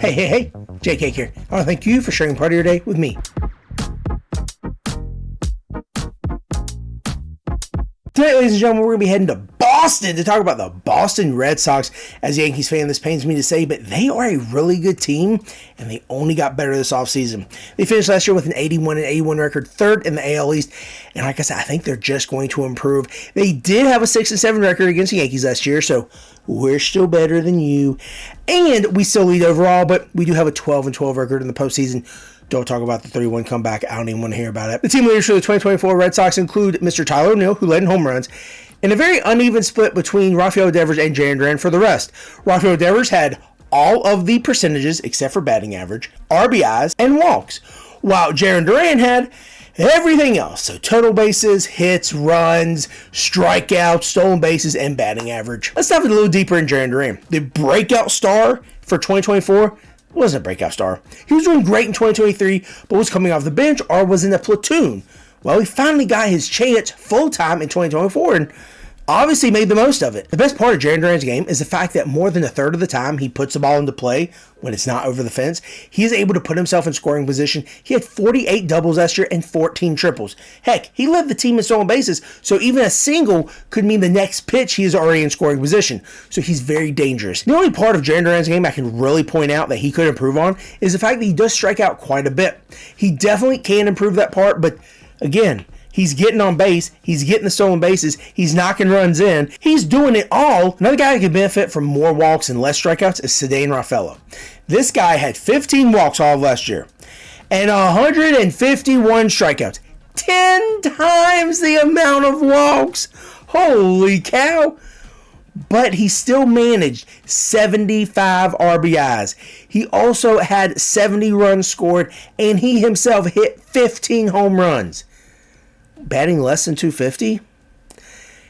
Hey, JK here. I want to thank you for sharing part of your day with me. Tonight, ladies and gentlemen, we're going to be heading to Boston to talk about the Boston Red Sox. As a Yankees fan, this pains me to say, but they are a really good team, and they only got better this offseason. They finished last year with an 81-81 record, third in the AL East, and like I said, I think they're just going to improve. They did have a 6-7 record against the Yankees last year, so we're still better than you. And we still lead overall, but we do have a 12-12 record in the postseason. Don't talk about the 3-1 comeback. I don't even want to hear about it. The team leaders for the 2024 Red Sox include Mr. Tyler O'Neill, who led in home runs, and a very uneven split between Rafael Devers and Jarren Duran for the rest. Rafael Devers had all of the percentages except for batting average, RBIs, and walks, while Jarren Duran had everything else. So total bases, hits, runs, strikeouts, stolen bases, and batting average. Let's dive a little deeper in Jarren Duran. The breakout star for 2024 wasn't a breakout star. He was doing great in 2023, but was coming off the bench or was in a platoon. Well, he finally got his chance full-time in 2024 and obviously made the most of it. The best part of Jarren Duran's game is the fact that more than a third of the time he puts the ball into play when it's not over the fence, he is able to put himself in scoring position. He had 48 doubles last year and 14 triples. Heck, he led the team in stolen bases, so even a single could mean the next pitch he is already in scoring position. So he's very dangerous. The only part of Jarren Duran's game I can really point out that he could improve on is the fact that he does strike out quite a bit. He definitely can improve that part, but again, he's getting on base. He's getting the stolen bases. He's knocking runs in. He's doing it all. Another guy who could benefit from more walks and less strikeouts is Ceddanne Rafaela. This guy had 15 walks all of last year and 151 strikeouts. 10 times the amount of walks. Holy cow. But he still managed 75 RBIs. He also had 70 runs scored, and he himself hit 15 home runs. Batting less than 250?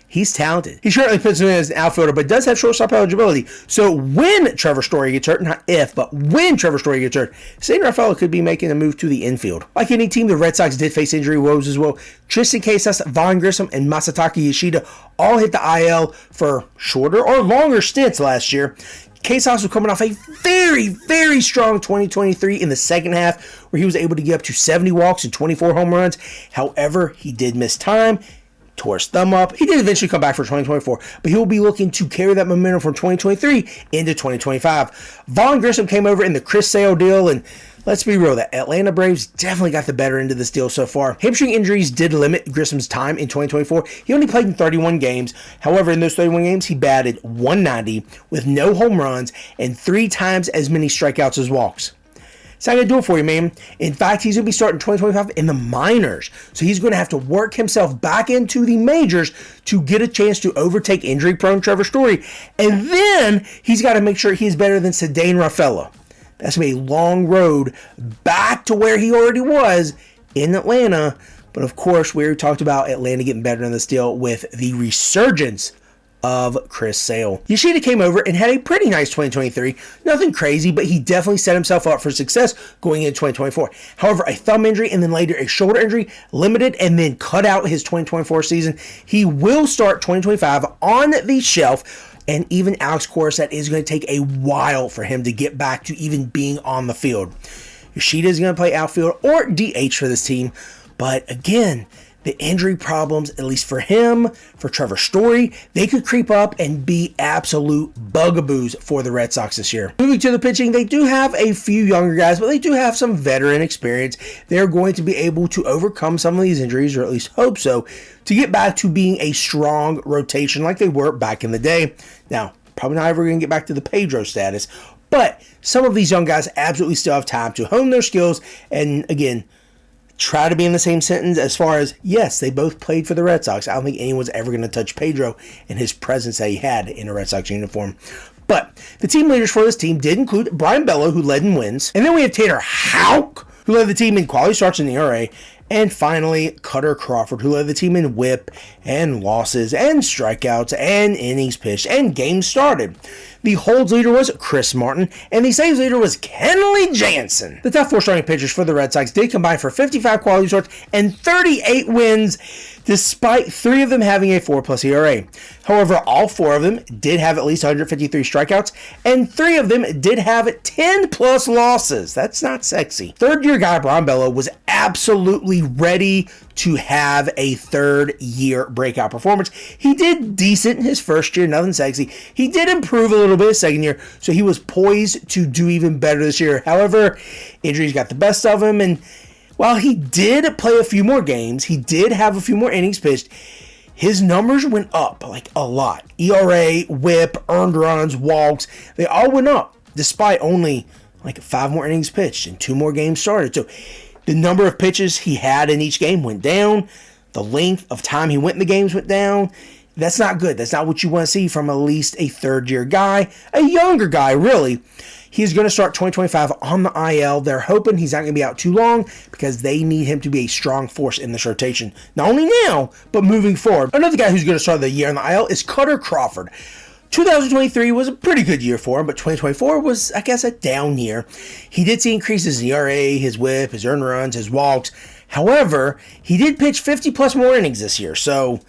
He's talented. He currently puts him in as an outfielder, but does have shortstop eligibility. So when Trevor Story gets hurt, not if, but when Trevor Story gets hurt, Ceddanne Rafaela could be making a move to the infield. Like any team, the Red Sox did face injury woes as well. Tristan Casas, Vaughn Grissom, and Masataka Yoshida all hit the IL for shorter or longer stints last year. Casas was coming off a very, very strong 2023 in the second half, where he was able to get up to 70 walks and 24 home runs. However, he did miss time, tore his thumb up. He did eventually come back for 2024, but he will be looking to carry that momentum from 2023 into 2025. Vaughn Grissom came over in the Chris Sale deal, and let's be real, the Atlanta Braves definitely got the better end of this deal so far. Hamstring injuries did limit Grissom's time in 2024. He only played in 31 games. However, in those 31 games, he batted 190 with no home runs and 3 times as many strikeouts as walks. It's not going to do it for you, man. In fact, he's going to be starting 2025 in the minors. So he's going to have to work himself back into the majors to get a chance to overtake injury-prone Trevor Story. And then he's got to make sure he's better than Ceddanne Rafaela. That's going to be a long road back to where he already was in Atlanta. But of course, we already talked about Atlanta getting better in this deal with the resurgence of Chris Sale. Yoshida came over and had a pretty nice 2023. Nothing crazy, but he definitely set himself up for success going into 2024. However, a thumb injury and then later a shoulder injury limited and then cut out his 2024 season. He will start 2025 on the shelf. And even Alex Coruscant is going to take a while for him to get back to even being on the field. Yoshida is going to play outfield or DH for this team. But again, the injury problems, at least for him, for Trevor Story, they could creep up and be absolute bugaboos for the Red Sox this year. Moving to the pitching, they do have a few younger guys, but they do have some veteran experience. They're going to be able to overcome some of these injuries, or at least hope so, to get back to being a strong rotation like they were back in the day. Now, probably not ever going to get back to the Pedro status, but some of these young guys absolutely still have time to hone their skills and, again, try to be in the same sentence as far as, yes, they both played for the Red Sox. I don't think anyone's ever going to touch Pedro and his presence that he had in a Red Sox uniform. But the team leaders for this team did include Brian Bello, who led in wins. And then we have Taylor Houck, who led the team in quality starts in the ERA. And finally, Cutter Crawford, who led the team in whip and losses and strikeouts and innings pitched and games started. The holds leader was Chris Martin, and the saves leader was Kenley Jansen. The top 4 starting pitchers for the Red Sox did combine for 55 quality starts and 38 wins. despite 3 of them having a 4+ ERA. However, all 4 of them did have at least 153 strikeouts, and 3 of them did have 10+ losses. That's not sexy. Third-year guy Braun Bello was absolutely ready to have a third-year breakout performance. He did decent in his first year, nothing sexy. He did improve a little bit his second year, so he was poised to do even better this year. However, injuries got the best of him, and while he did play a few more games, he did have a few more innings pitched, his numbers went up like a lot. ERA, whip, earned runs, walks, they all went up despite only like 5 more innings pitched and 2 more games started. So the number of pitches he had in each game went down. The length of time he went in the games went down. That's not good. That's not what you want to see from at least a third-year guy, a younger guy, really. He's going to start 2025 on the IL. They're hoping he's not going to be out too long because they need him to be a strong force in this rotation. Not only now, but moving forward. Another guy who's going to start the year on the IL is Cutter Crawford. 2023 was a pretty good year for him, but 2024 was, I guess, a down year. He did see increases in ERA, his whip, his earned runs, his walks. However, he did pitch 50+ more innings this year, so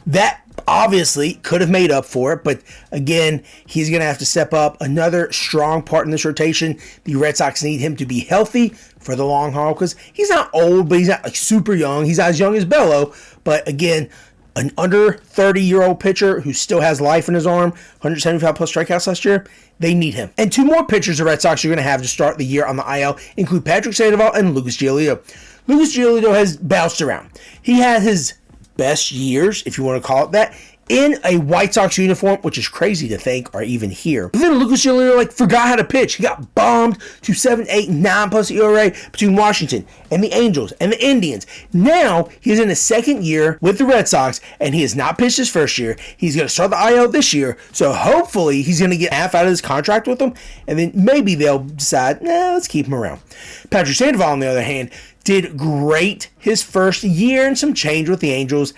that obviously could have made up for it, but again, he's going to have to step up. Another strong part in this rotation. The Red Sox need him to be healthy for the long haul because he's not old, but he's not like super young. He's not as young as Bello, but again, an under 30-year-old pitcher who still has life in his arm, 175+ strikeouts last year, they need him. And 2 more pitchers the Red Sox are going to have to start the year on the IL include Patrick Sandoval and Lucas Giolito. Lucas Giolito has bounced around. He had his best years, if you want to call it that, in a White Sox uniform, which is crazy to think are even here. But then Lucas Giolito forgot how to pitch. He got bombed to 7, 8, 9+ ERA between Washington and the Angels and the Indians. Now he's in his second year with the Red Sox, and he has not pitched his first year. He's going to start the IL this year, so hopefully he's going to get half out of his contract with them, and then maybe they'll decide, let's keep him around. Patrick Sandoval, on the other hand, did great his first year and some change with the Angels.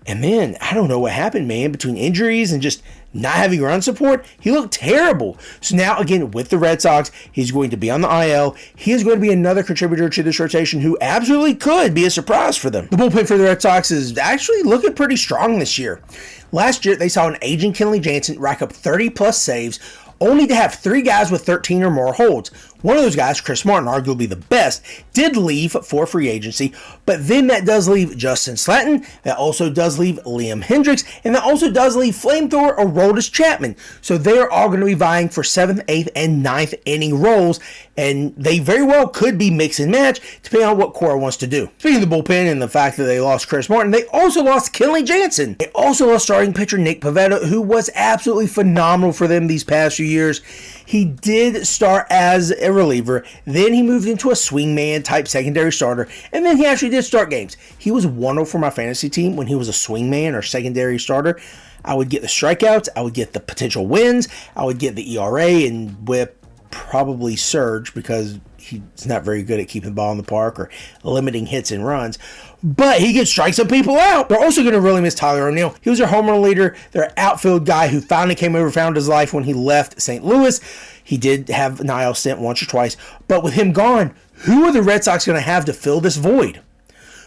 And then, I don't know what happened, man. Between injuries and just not having run support, he looked terrible. So now, again, with the Red Sox, he's going to be on the IL. He is going to be another contributor to this rotation who absolutely could be a surprise for them. The bullpen for the Red Sox is actually looking pretty strong this year. Last year, they saw an aging Kenley Jansen rack up 30+ saves, only to have 3 guys with 13 or more holds. One of those guys, Chris Martin, arguably the best, did leave for free agency, but then that does leave Justin Slatton, that also does leave Liam Hendricks, and that also does leave flamethrower Aroldis Chapman. So they're all going to be vying for 7th, 8th, and 9th inning roles, and they very well could be mix and match, depending on what Cora wants to do. Speaking of the bullpen and the fact that they lost Chris Martin, they also lost Kenley Jansen. They also lost starting pitcher Nick Pivetta, who was absolutely phenomenal for them these past few years. He did start as a reliever, then he moved into a swingman type secondary starter, and then he actually did start games. He was wonderful for my fantasy team when he was a swingman or secondary starter. I would get the strikeouts, I would get the potential wins, I would get the ERA and whip probably surge because he's not very good at keeping the ball in the park or limiting hits and runs. But he can strike some people out. They're also going to really miss Tyler O'Neill. He was their home run leader, their outfield guy who finally came over, found his life when he left St. Louis. He did have an IL stint once or twice. But with him gone, who are the Red Sox going to have to fill this void?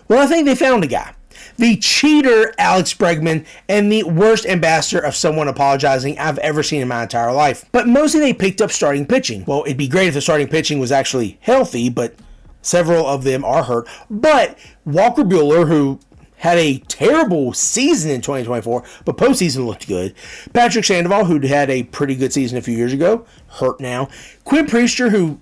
Well, I think they found a guy. The cheater Alex Bregman, and the worst ambassador of someone apologizing I've ever seen in my entire life. But mostly they picked up starting pitching. Well, it'd be great if the starting pitching was actually healthy, but several of them are hurt. But Walker Buehler, who had a terrible season in 2024, but postseason looked good. Patrick Sandoval, who had a pretty good season a few years ago, hurt now. Quinn Priester, who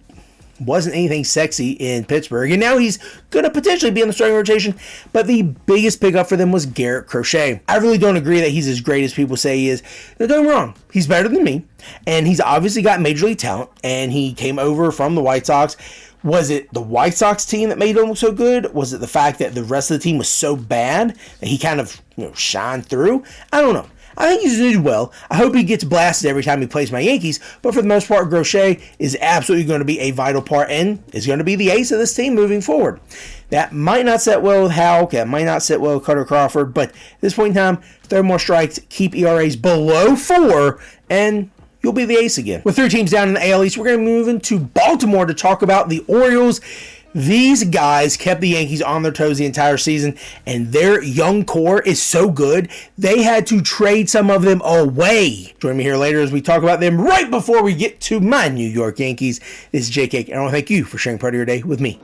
wasn't anything sexy in Pittsburgh, and now he's going to potentially be in the starting rotation, but the biggest pickup for them was Garrett Crochet. I really don't agree that he's as great as people say he is. Now, don't get me wrong, he's better than me, and he's obviously got major league talent, and he came over from the White Sox. Was it the White Sox team that made him look so good? Was it the fact that the rest of the team was so bad that he kind of shined through? I don't know. I think he's doing well. I hope he gets blasted every time he plays my Yankees, but for the most part, Crochet is absolutely going to be a vital part and is going to be the ace of this team moving forward. That might not sit well with Houck, that might not sit well with Cutter Crawford, but at this point in time, throw more strikes, keep ERAs below 4, and you'll be the ace again. With 3 teams down in the AL East, we're going to move into Baltimore to talk about the Orioles. These guys kept the Yankees on their toes the entire season, and their young core is so good, they had to trade some of them away. Join me here later as we talk about them right before we get to my New York Yankees. This is Jake Cake, and I want to thank you for sharing part of your day with me.